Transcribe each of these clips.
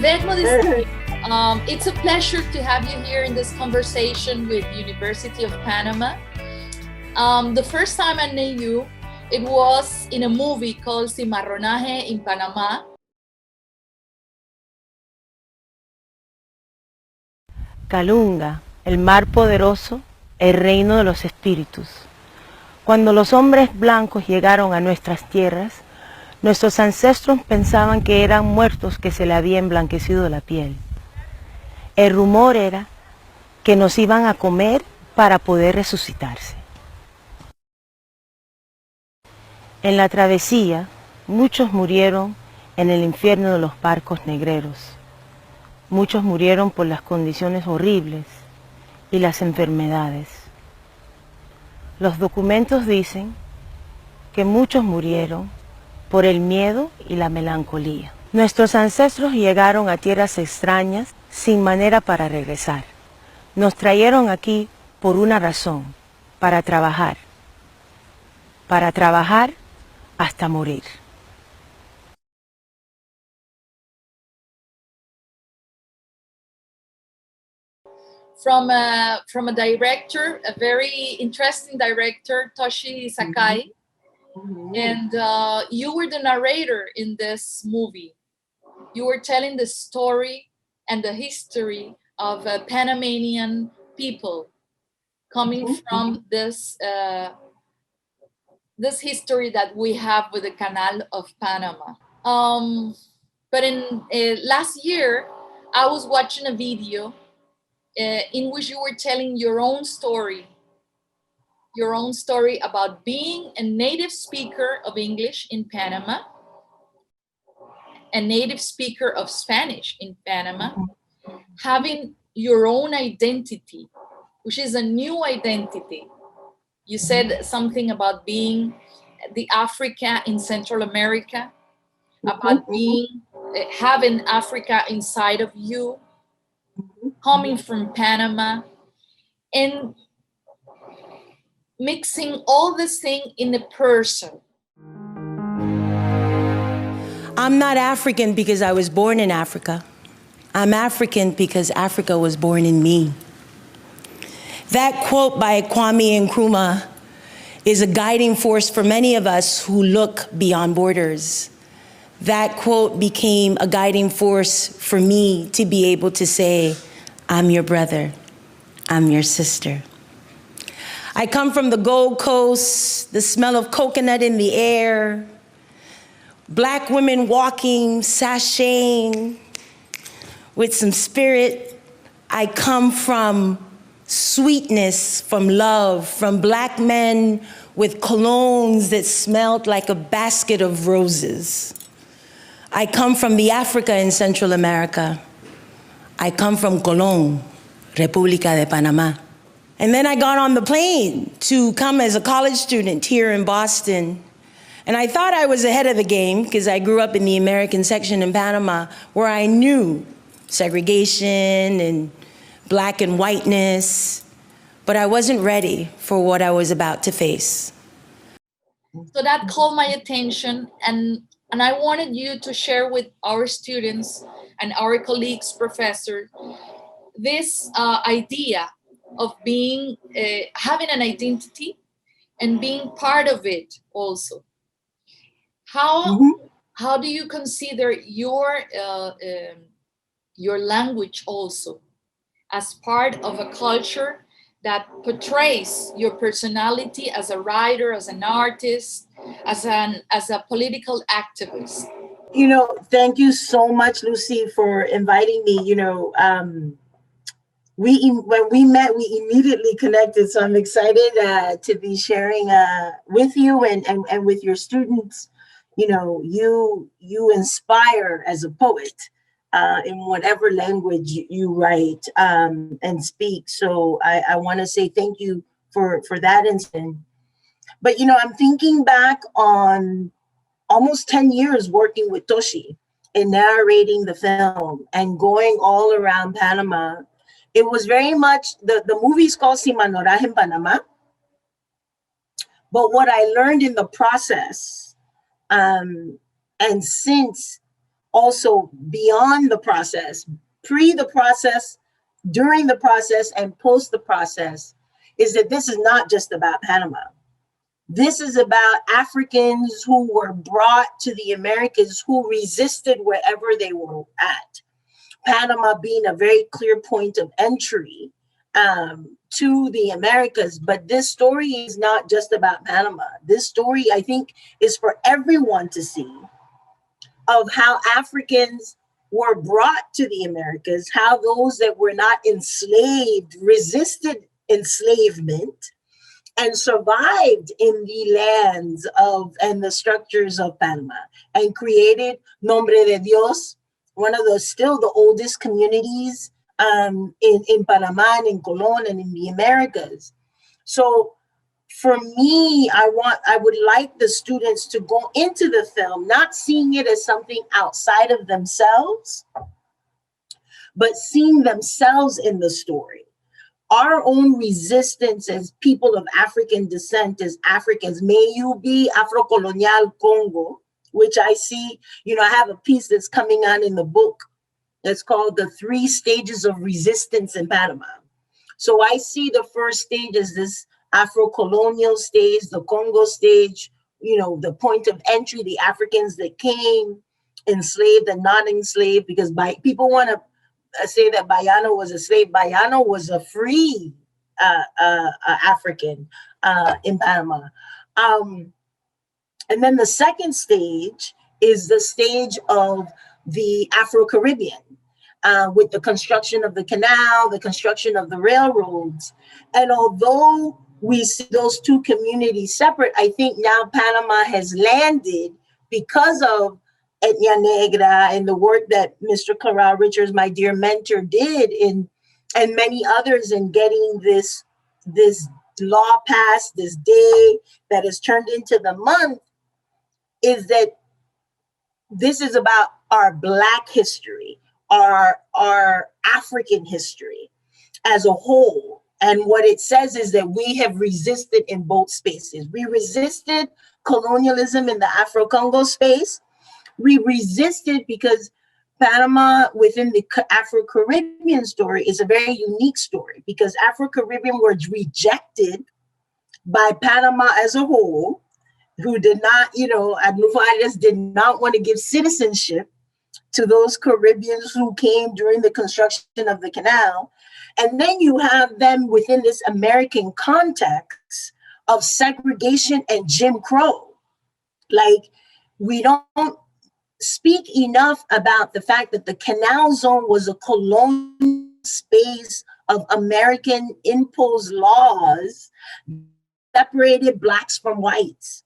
Yvette Modestin, it's a pleasure to have you here in this conversation with University of Panama. The first time I knew you, it was in a movie called Cimarronaje in Panama. Calunga, el mar poderoso, el reino de los espíritus. Cuando los hombres blancos llegaron a nuestras tierras, nuestros ancestros pensaban que eran muertos que se le había emblanquecido la piel. El rumor era que nos iban a comer para poder resucitarse. En la travesía, muchos murieron en el infierno de los barcos negreros. Muchos murieron por las condiciones horribles y las enfermedades. Los documentos dicen que muchos murieron por el miedo y la melancolía. Nuestros ancestros llegaron a tierras extrañas sin manera para regresar. Nos trajeron aquí por una razón, para trabajar hasta morir. From a director, a very interesting director, Toshi Sakai. Mm-hmm. And you were the narrator in this movie. You were telling the story and the history of Panamanian people coming mm-hmm. from this history that we have with the Canal of Panama. But in last year, I was watching a video in which you were telling your own story about being a native speaker of English in Panama, a native speaker of Spanish in Panama, having your own identity, which is a new identity. You said something about being the Africa in Central America, about having Africa inside of you, coming from Panama, and mixing all this thing in a person. I'm not African because I was born in Africa. I'm African because Africa was born in me. That quote by Kwame Nkrumah is a guiding force for many of us who look beyond borders. That quote became a guiding force for me to be able to say, I'm your brother, I'm your sister. I come from the Gold Coast, the smell of coconut in the air, Black women walking, sashaying with some spirit. I come from sweetness, from love, from Black men with colognes that smelled like a basket of roses. I come from the Africa in Central America. I come from Colón, República de Panamá. And then I got on the plane to come as a college student here in Boston. And I thought I was ahead of the game because I grew up in the American section in Panama where I knew segregation and Black and whiteness, but I wasn't ready for what I was about to face. So that caught my attention, and I wanted you to share with our students and our colleagues, professors, this idea of being, having an identity and being part of it also. How do you consider your language also as part of a culture that portrays your personality as a writer, as an artist, as a political activist? You know, thank you so much, Lucy, for inviting me. You know, when we met, we immediately connected. So I'm excited to be sharing with you and with your students. You know, you inspire as a poet in whatever language you write and speak. So I want to say thank you for that incident. But, you know, I'm thinking back on almost 10 years working with Toshi and narrating the film and going all around Panama. It was very much, the movie's called Cimarronaje en Panama. But what I learned in the process, and since also beyond the process, pre the process, during the process, and post the process, is that this is not just about Panama. This is about Africans who were brought to the Americas, who resisted wherever they were at. Panama being a very clear point of entry to the Americas. But this story is not just about Panama. This story, I think, is for everyone to see, of how Africans were brought to the Americas, how those that were not enslaved resisted enslavement and survived in the lands of and the structures of Panama, and created Nombre de Dios, one of the still the oldest communities in Panama and in Colón and in the Americas. So for me, I would like the students to go into the film not seeing it as something outside of themselves, but seeing themselves in the story. Our own resistance as people of African descent, as Africans, may you be Afro-colonial Congo, which I see, I have a piece that's coming on in the book that's called The 3 Stages of Resistance in Panama. So I see the first stage as this Afro-colonial stage, the Congo stage, the point of entry, the Africans that came, enslaved and not enslaved, because people want to say that Bayano was a slave. Bayano was a free African in Panama. And then the second stage is the stage of the Afro-Caribbean, with the construction of the canal, the construction of the railroads. And although we see those two communities separate, I think now Panama has landed because of Etnia Negra and the work that Mr. Claral Richards, my dear mentor, did and many others in getting this law passed, this day that has turned into the month, is that this is about our Black history, our African history as a whole. And what it says is that we have resisted in both spaces. We resisted colonialism in the Afro-Congo space. We resisted because Panama within the Afro-Caribbean story is a very unique story, because Afro-Caribbean were rejected by Panama as a whole, who did not, Arnulfo Arias did not want to give citizenship to those Caribbeans who came during the construction of the canal. And then you have them within this American context of segregation and Jim Crow. Like, we don't speak enough about the fact that the Canal Zone was a colonial space of American imposed laws, separated Blacks from whites,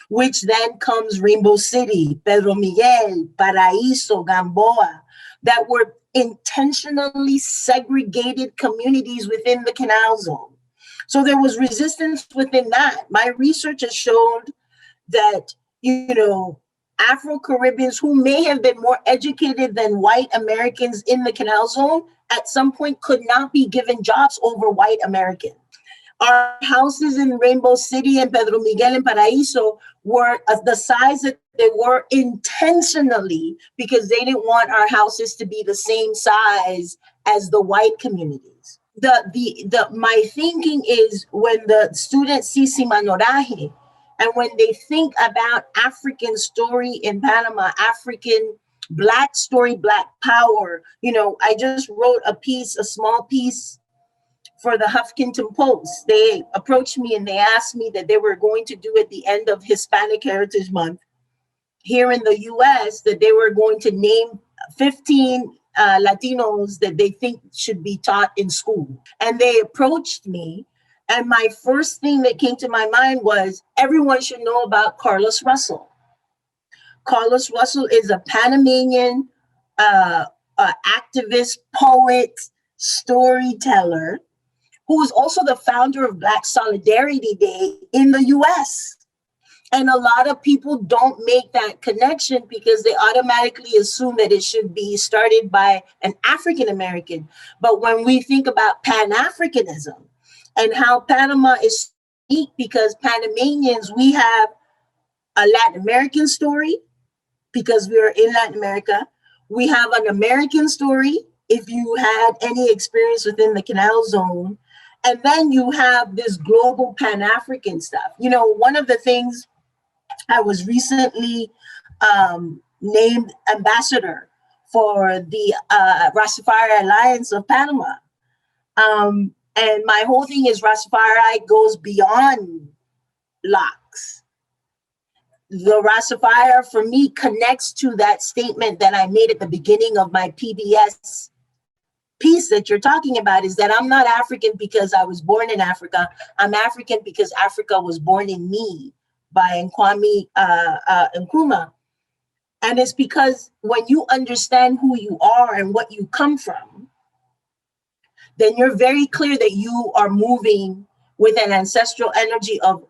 which then comes Rainbow City, Pedro Miguel, Paraíso, Gamboa, that were intentionally segregated communities within the Canal Zone. So there was resistance within that. My research has showed that, Afro-Caribbeans who may have been more educated than white Americans in the Canal Zone at some point could not be given jobs over white Americans. Our houses in Rainbow City and Pedro Miguel and Paraíso were the size that they were intentionally, because they didn't want our houses to be the same size as the white communities. My thinking is, when the students see Simanoraje, and when they think about African story in Panama, African Black story, Black power, I just wrote a small piece for the Huffington Post. They approached me and they asked me that they were going to do at the end of Hispanic Heritage Month here in the US, that they were going to name 15 Latinos that they think should be taught in school. And they approached me, and my first thing that came to my mind was, everyone should know about Carlos Russell. Carlos Russell is a Panamanian activist, poet, storyteller, who is also the founder of Black Solidarity Day in the US. And a lot of people don't make that connection because they automatically assume that it should be started by an African American. But when we think about Pan-Africanism and how Panama is unique, because Panamanians, we have a Latin American story because we are in Latin America. We have an American story, if you had any experience within the Canal Zone. And then you have this global Pan-African stuff. You know, one of the things, I was recently named ambassador for the Rastafari Alliance of Panama. And my whole thing is Rastafari goes beyond locks. The Rastafari for me connects to that statement that I made at the beginning of my PBS piece that you're talking about, is that I'm not African because I was born in Africa. I'm African because Africa was born in me, by Kwame Nkrumah. And it's because when you understand who you are and what you come from, then you're very clear that you are moving with an ancestral energy of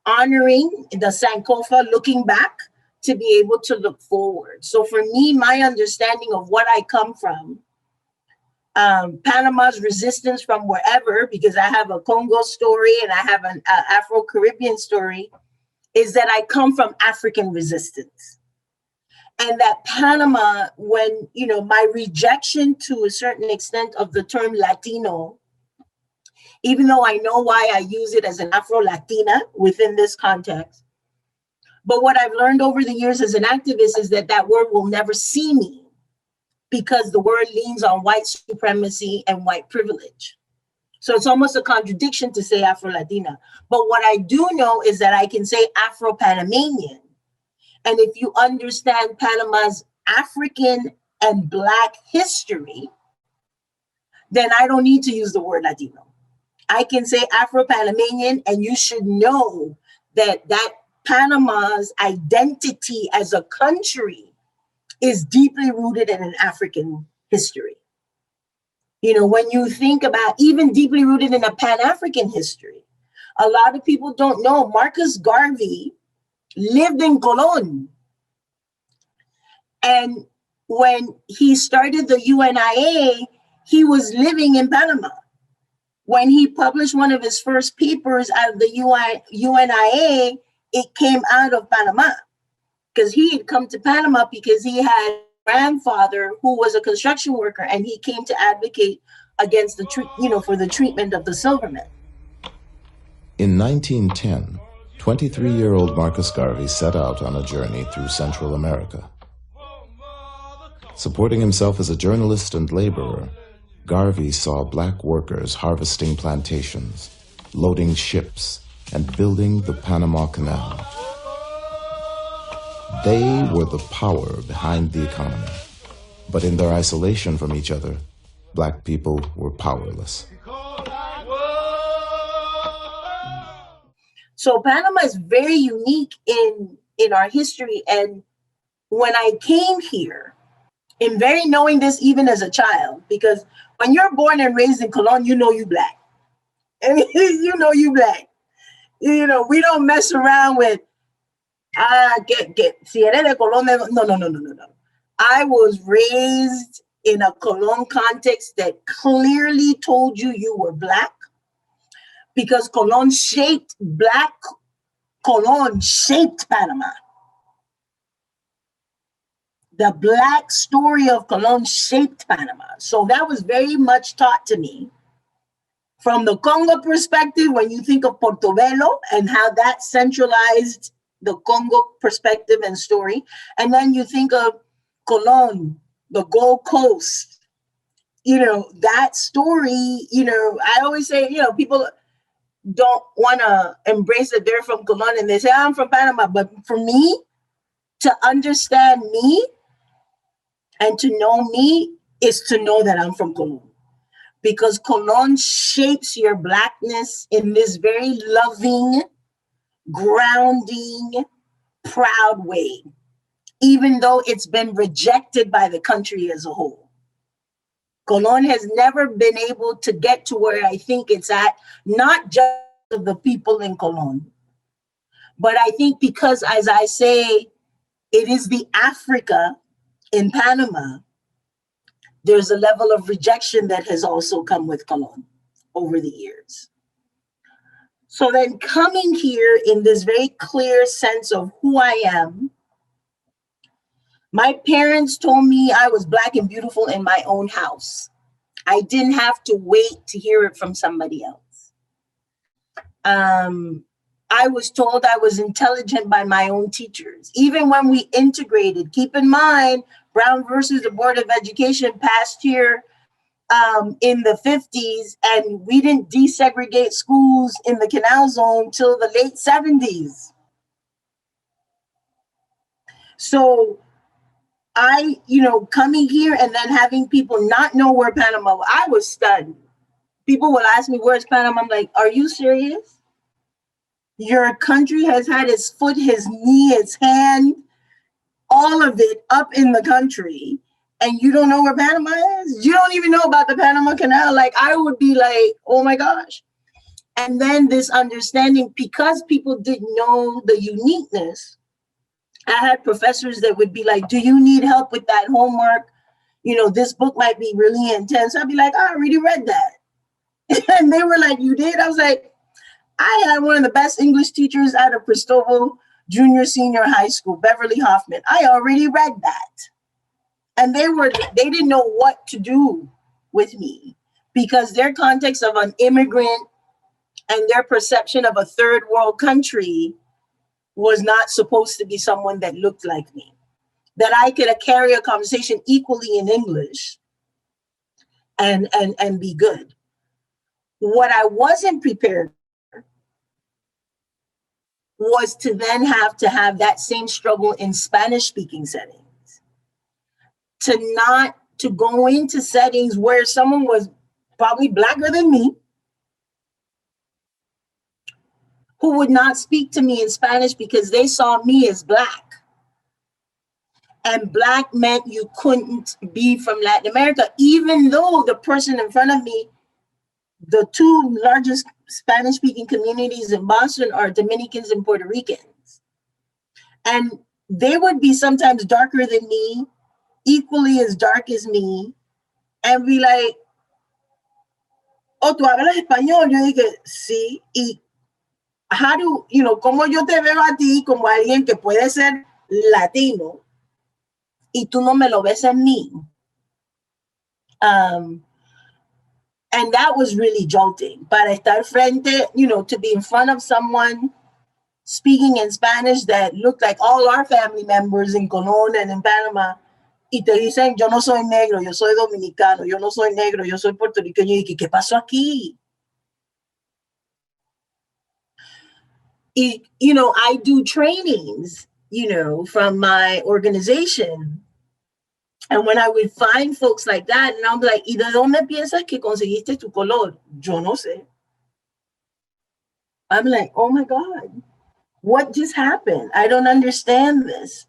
honoring the Sankofa, looking back to be able to look forward. So for me, my understanding of what I come from, Panama's resistance from wherever, because I have a Congo story and I have an Afro-Caribbean story, is that I come from African resistance. And that Panama, when, you know, my rejection to a certain extent of the term Latino, even though I know why I use it as an Afro-Latina within this context, but what I've learned over the years as an activist is that that word will never see me, because the word leans on white supremacy and white privilege. So it's almost a contradiction to say Afro-Latina. But what I do know is that I can say Afro-Panamanian. And if you understand Panama's African and Black history, then I don't need to use the word Latino. I can say Afro-Panamanian, and you should know that Panama's identity as a country is deeply rooted in an African history. You know, when you think about even deeply rooted in a Pan-African history, a lot of people don't know Marcus Garvey lived in Colón. And when he started the UNIA, he was living in Panama. When he published one of his first papers out of the UNIA, it came out of Panama, because he had come to Panama because he had a grandfather who was a construction worker, and he came to advocate against for the treatment of the silvermen. In 1910, 23-year-old Marcus Garvey set out on a journey through Central America. Supporting himself as a journalist and laborer, Garvey saw Black workers harvesting plantations, loading ships, and building the Panama Canal. They were the power behind the economy, but in their isolation from each other, Black people were powerless. So Panama is very unique in our history. And when I came here, in very knowing this even as a child, because when you're born and raised in Colón, you know you Black. I mean, you know you Black. You know, we don't mess around with, si eres de Colón, no. I was raised in a Colón context that clearly told you were Black, because Colón shaped Colón shaped Panama. The Black story of Colón shaped Panama. So that was very much taught to me. From the Congo perspective, when you think of Portobello and how that centralized the Congo perspective and story, and then you think of Colón, the Gold Coast, you know, that story, you know, I always say, you know, people don't want to embrace that they're from Colón and they say, I'm from Panama. But for me, to understand me and to know me is to know that I'm from Colón. Because Colón shapes your Blackness in this very loving, grounding, proud way, even though it's been rejected by the country as a whole. Colón has never been able to get to where I think it's at, not just of the people in Colón, but I think because, as I say, it is the Africa in Panama, there's a level of rejection that has also come with Colón over the years. So then coming here in this very clear sense of who I am, My parents told me I was Black and beautiful in my own house. I didn't have to wait to hear it from somebody else. I was told I was intelligent by my own teachers. Even when we integrated, keep in mind, Brown versus the Board of Education passed here in the 50s, and we didn't desegregate schools in the Canal Zone till the late 70s. So coming here and then having people not know where Panama was, I was stunned. People will ask me, where's Panama? I'm like, are you serious? Your country has had its foot, his knee, its hand, all of it up in the country, and you don't know where Panama is? You don't even know about the Panama Canal. Like, I would be like, oh my gosh. And then this understanding, because people didn't know the uniqueness, I had professors that would be like, do you need help with that homework? This book might be really intense. I'd be like, I already read that. And they were like, you did? I was like, I had one of the best English teachers out of Cristoval Junior Senior High School, Beverly Hoffman. I already read that. And they didn't know what to do with me, because their context of an immigrant and their perception of a third world country was not supposed to be someone that looked like me, that I could carry a conversation equally in English and be good. What I wasn't prepared was to then have that same struggle in Spanish speaking settings, to go into settings where someone was probably Blacker than me, who would not speak to me in Spanish because they saw me as Black. And Black meant you couldn't be from Latin America, even though the person in front of me, the two largest Spanish-speaking communities in Boston are Dominicans and Puerto Ricans. And they would be sometimes darker than me, equally as dark as me, and be like, oh, ¿tú hablas español? Yo dije, sí. Y how do, como yo te veo a ti como alguien que puede ser latino y tú no me lo ves en mí. And that was really jolting. Para estar frente, to be in front of someone speaking in Spanish that looked like all our family members in Colón and in Panama, y te dicen, yo no soy negro, yo soy dominicano, yo no soy negro, yo soy puertorriqueño. Y ¿qué pasó aquí? I do trainings, from my organization. And when I would find folks like that, and I'm like, ¿y de dónde piensas que conseguiste tu color? Yo no sé. I'm like, oh my God, what just happened? I don't understand this.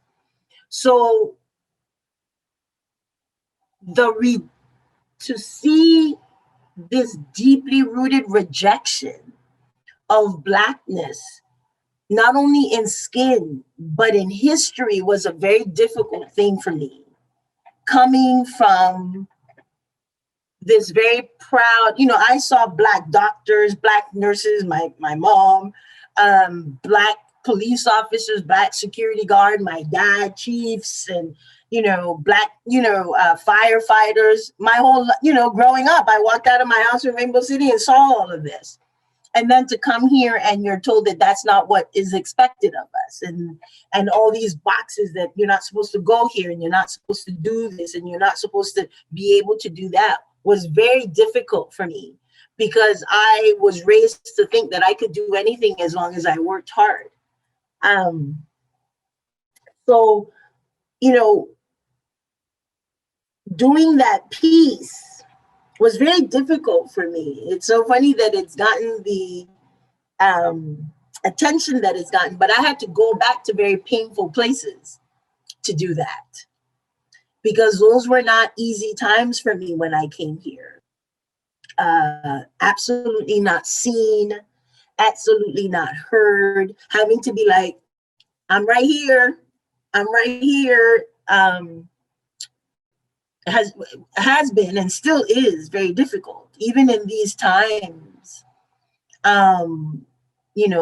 So to see this deeply rooted rejection of Blackness, not only in skin, but in history, was a very difficult thing for me. Coming from this very proud, I saw Black doctors, Black nurses, my mom, Black police officers, Black security guard, my dad, chiefs, and, Black, firefighters. My whole, growing up, I walked out of my house in Rainbow City and saw all of this. And then to come here and you're told that that's not what is expected of us, and all these boxes that you're not supposed to go here, and you're not supposed to do this, and you're not supposed to be able to do that, was very difficult for me, because I was raised to think that I could do anything as long as I worked hard. So, doing that piece was very difficult for me. It's so funny that it's gotten the attention that it's gotten, but I had to go back to very painful places to do that, because those were not easy times for me when I came here. Absolutely not seen, absolutely not heard, having to be like, I'm right here, has been and still is very difficult. Even in these times,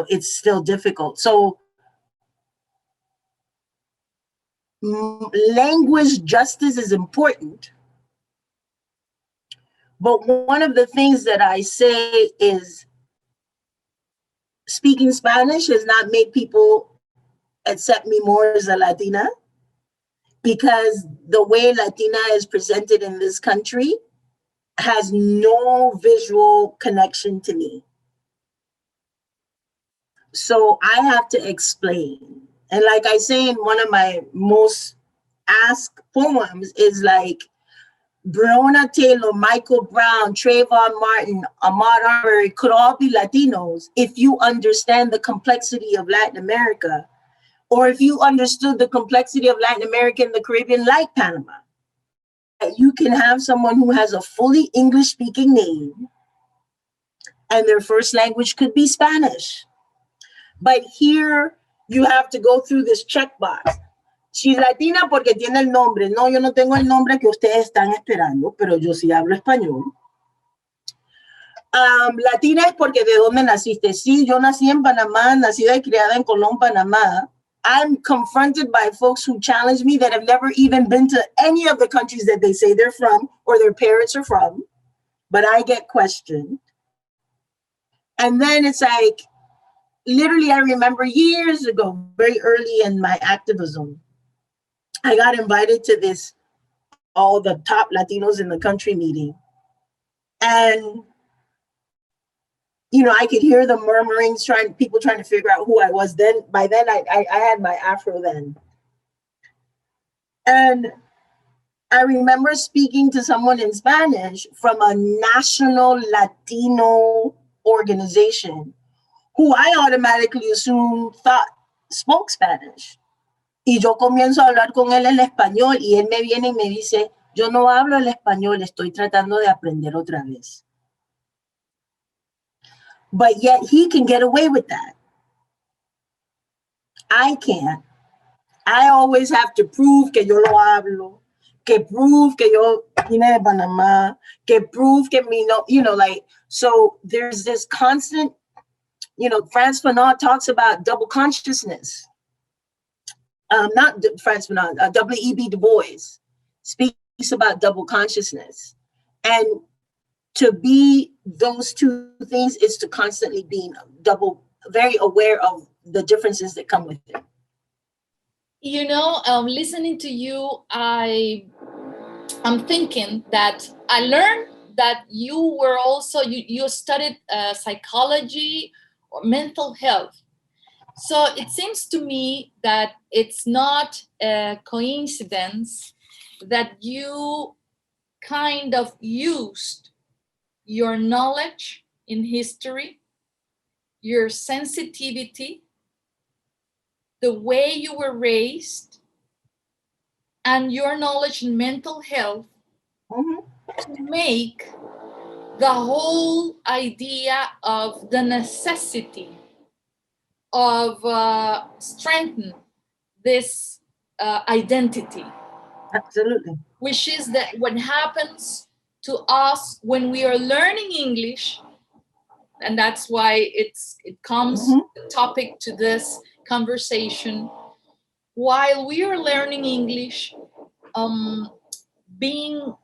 it's still difficult. So language justice is important. But one of the things that I say is speaking Spanish has not made people accept me more as a Latina, because the way Latina is presented in this country has no visual connection to me. So I have to explain. And like I say in one of my most asked poems is like, Breonna Taylor, Michael Brown, Trayvon Martin, Ahmaud Arbery could all be Latinos if you understand the complexity of Latin America, or if you understood the complexity of Latin America and the Caribbean, like Panama. You can have someone who has a fully English-speaking name and their first language could be Spanish. But here you have to go through this checkbox. She's Latina porque tiene el nombre. No, yo no tengo el nombre que ustedes están esperando, pero yo sí hablo español. Latina es porque de dónde naciste. Sí, yo nací en Panamá, nacida y criada en Colón, Panamá. I'm confronted by folks who challenge me that have never even been to any of the countries that they say they're from or their parents are from, but I get questioned. And then it's like, literally, I remember years ago, very early in my activism, I got invited to this, all the top Latinos in the country meeting. And, you know, I could hear the murmurings, people trying to figure out who I was. Then, by then, I had my afro then. And I remember speaking to someone in Spanish from a national Latino organization who I automatically assumed thought spoke Spanish. Y yo comienzo a hablar con él en español y él me viene y me dice, yo no hablo el español, estoy tratando de aprender otra vez. But yet he can get away with that. I can't. I always have to prove que yo lo hablo, que prove que yo vine de Panamá, que prove que me no, you know, like, so there's this constant, you know, Frantz Fanon talks about double consciousness. Not Frantz Fanon, W.E.B. Du Bois speaks about double consciousness. And to be those two things is to constantly be very aware of the differences that come with it. You know, listening to you, I'm thinking that I learned that you were also, you studied psychology or mental health. So it seems to me that it's not a coincidence that you kind of used your knowledge in history, your sensitivity, the way you were raised, and your knowledge in mental health to make the whole idea of the necessity of strengthen this identity. Absolutely. Which is that what happens to us when we are learning English, and that's why it comes the topic to this conversation. While we are learning English, being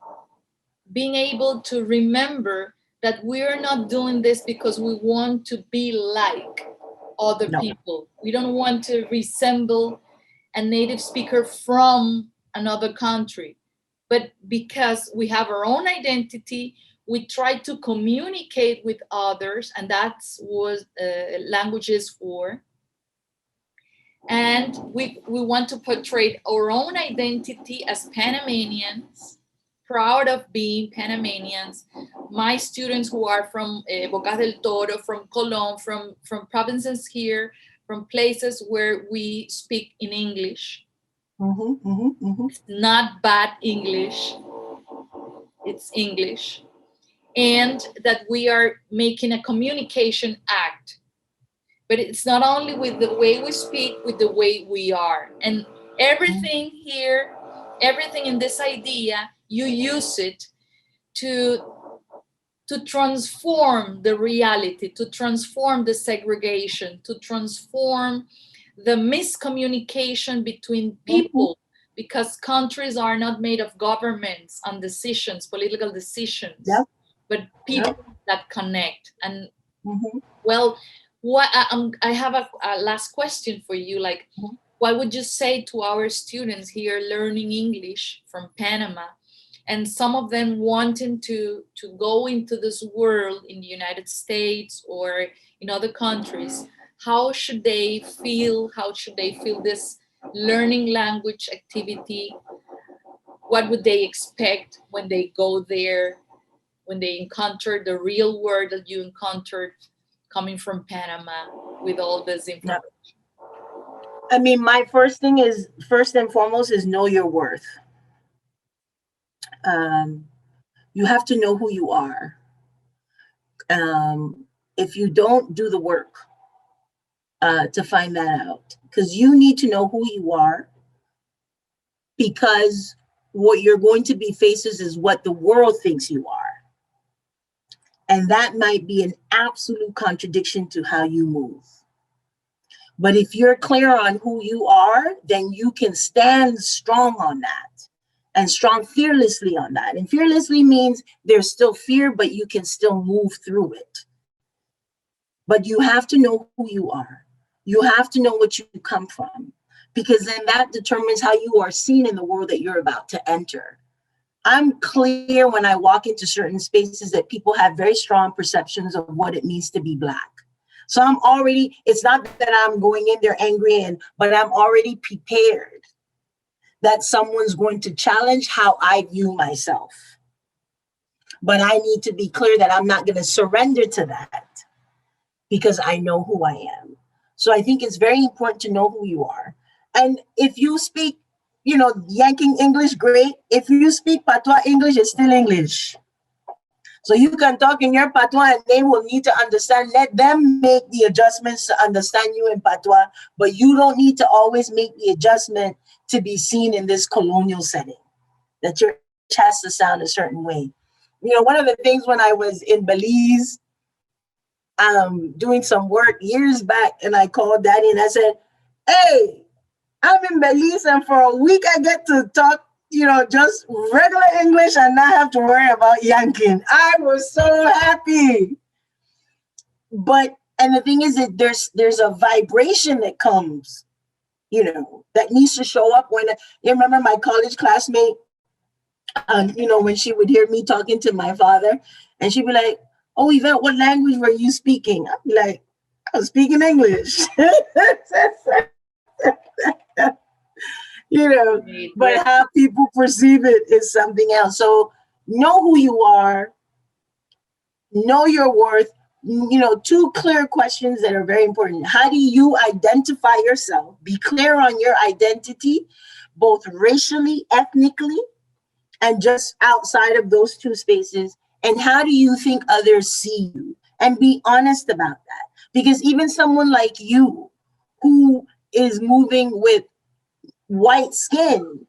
able to remember that we are not doing this because we want to be like other people. We don't want to resemble a native speaker from another country, but because we have our own identity, we try to communicate with others, and that's what language is for. And we want to portray our own identity as Panamanians, proud of being Panamanians. My students who are from Bocas del Toro, from Colón, from provinces here, from places where we speak in English. It's not bad English, it's English. And that we are making a communication act. But it's not only with the way we speak, with the way we are. And everything here, everything in this idea, you use it to transform the reality, to transform the segregation, to transform the miscommunication between people because countries are not made of governments and decisions, political decisions, Yep. but people Yep. that connect. And Mhm. well, I have a last question for you. Like, Mhm. what would you say to our students here learning English from Panama, and some of them wanting to go into this world in the United States or in other countries? How should they feel? How should they feel this learning language activity? What would they expect when they go there, when they encounter the real world that you encountered coming from Panama with all this information? I mean, my first and foremost is know your worth. Um, you have to know who you are. If you don't, do the work to find that out, because you need to know who you are, because what you're going to be faces is what the world thinks you are. And that might be an absolute contradiction to how you move. But if you're clear on who you are, then you can stand strong on that, and strong fearlessly on that. And fearlessly means there's still fear, but you can still move through it. But you have to know who you are. You have to know what you come from, because then that determines how you are seen in the world that you're about to enter. I'm clear when I walk into certain spaces that people have very strong perceptions of what it means to be Black. So it's not that I'm going in there angry, but I'm already prepared that someone's going to challenge how I view myself. But I need to be clear that I'm not going to surrender to that, because I know who I am. So I think it's very important to know who you are. And if you speak, yanking English, great. If you speak Patois English, it's still English. So you can talk in your Patois and they will need to understand. Let them make the adjustments to understand you in Patois, but you don't need to always make the adjustment to be seen in this colonial setting, that your English has to sound a certain way. One of the things when I was in Belize, doing some work years back, and I called Daddy and I said, hey, I'm in Belize and for a week I get to talk, just regular English and not have to worry about yanking. I was so happy. And the thing is that there's a vibration that comes, that needs to show up. When you remember my college classmate, when she would hear me talking to my father, and she'd be like, oh, Yvette, what language were you speaking? I'd be like, I was speaking English. But how people perceive it is something else. So know who you are, know your worth. 2 clear questions that are very important. How do you identify yourself? Be clear on your identity, both racially, ethnically, and just outside of those 2 spaces. And how do you think others see you? And be honest about that. Because even someone like you, who is moving with white skin,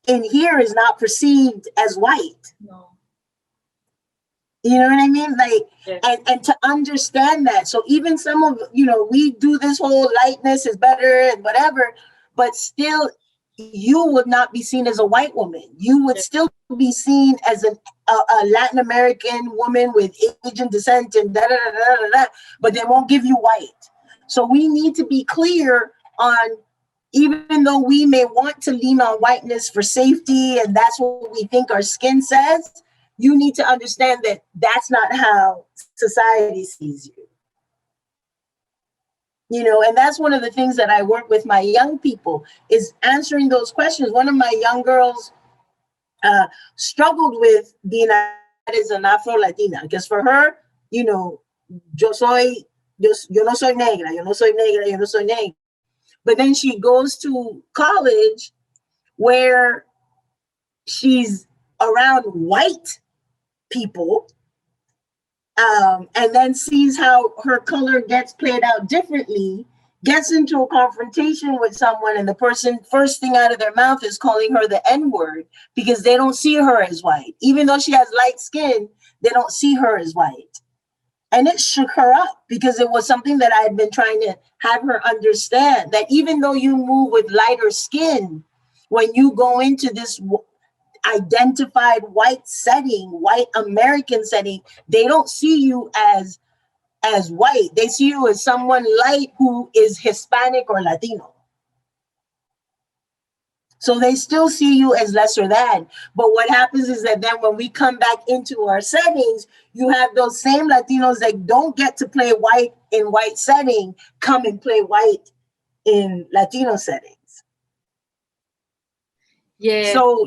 in here is not perceived as white. No. You know what I mean? Yes. And to understand that. So even some of, we do this whole lightness is better and whatever, but still you would not be seen as a white woman. You would still be seen as a Latin American woman with Asian descent and but they won't give you white. So we need to be clear on, even though we may want to lean on whiteness for safety and that's what we think our skin says, you need to understand that that's not how society sees you. And that's one of the things that I work with my young people, is answering those questions. One of my young girls struggled with being as an Afro-Latina, because for her, yo no soy negra, yo no soy negra, yo no soy negra. But then she goes to college where she's around white people, and then sees how her color gets played out differently, gets into a confrontation with someone, and the person, first thing out of their mouth is calling her the N-word, because they don't see her as white. Even though she has light skin, they don't see her as white. And it shook her up, because it was something that I had been trying to have her understand, that even though you move with lighter skin, when you go into this identified white setting, white American setting, they don't see you as white. They see you as someone light who is Hispanic or Latino. So they still see you as lesser than. But what happens is that then when we come back into our settings, you have those same Latinos that don't get to play white in white setting, come and play white in Latino settings. Yeah. So,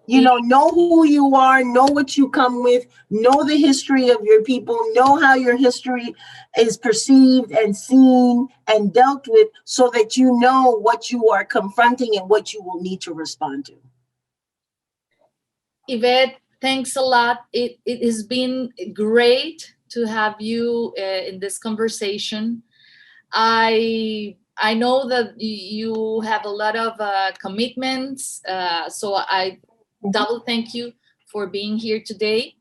you know who you are, know what you come with, know the history of your people, know how your history is perceived and seen and dealt with, so that you know what you are confronting and what you will need to respond to. Yvette, thanks a lot. It has been great to have you in this conversation. I know that you have a lot of commitments, so I double thank you for being here today.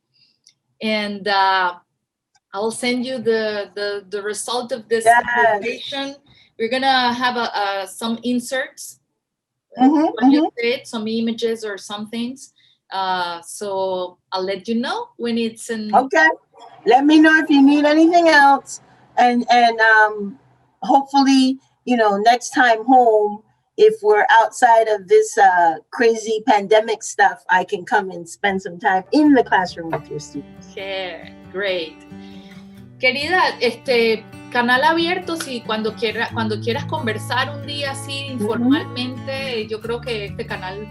And I'll send you the result of this conversation. We're gonna have some inserts, you said, some images or some things. So I'll let you know when it's in. Okay, let me know if you need anything else, and hopefully, you know, next time home, if we're outside of this crazy pandemic stuff, I can come and spend some time in the classroom with your students. Yeah, great. Querida, canal abierto, si cuando quieras conversar un día así informalmente, yo creo que este canal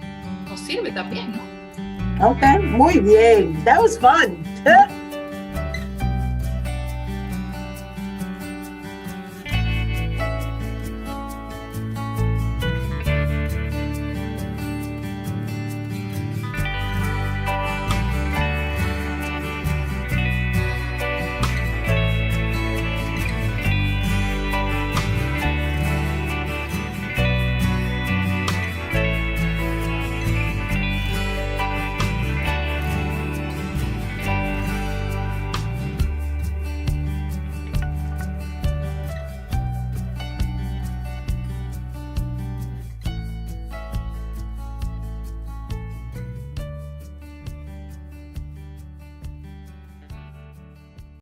nos sirve también, ¿no? Okay, muy bien. That was fun.